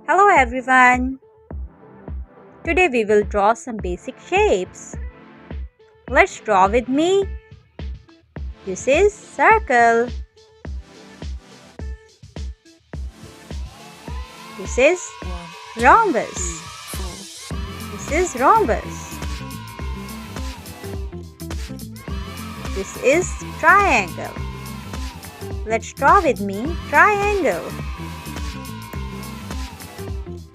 Hello everyone! Today we will draw some basic shapes. Let's draw with me. This is circle. This is rhombus. This is rhombus. This is triangle. Let's draw with me triangle.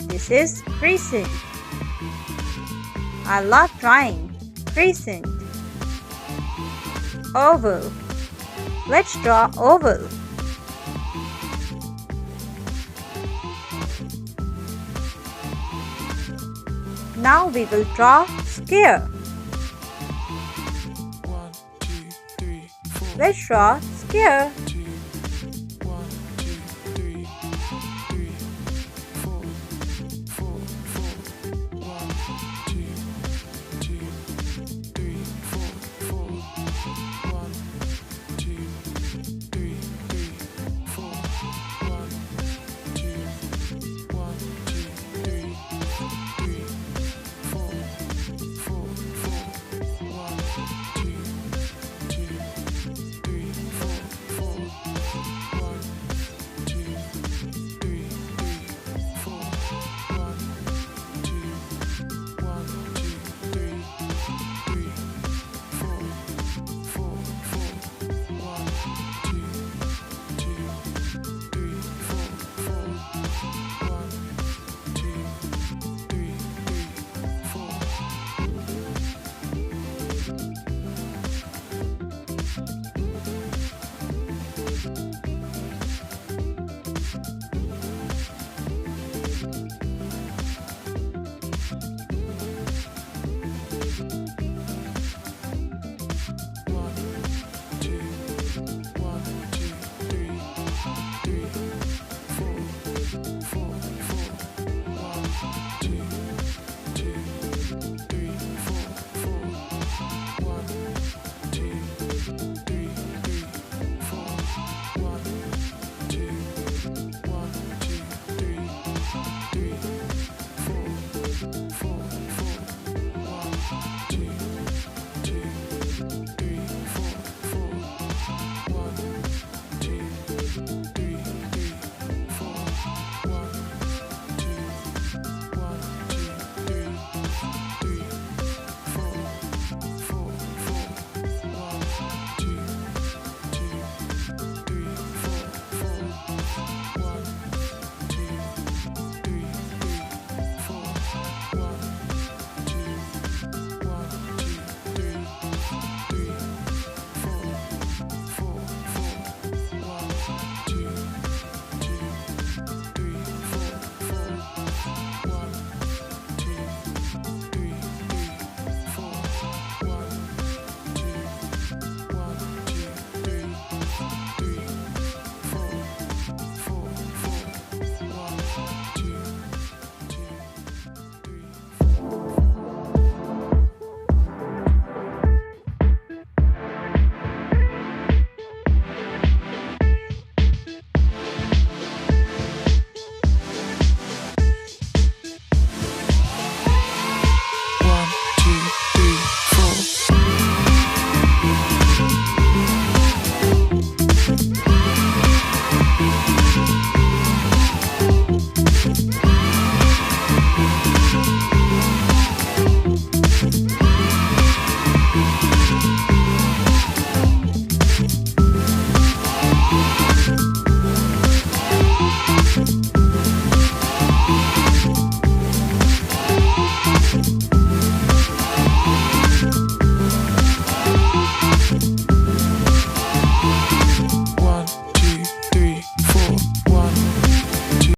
This is crescent. I love drawing crescent. Oval. Let's draw oval. Now we will draw square. Let's draw square.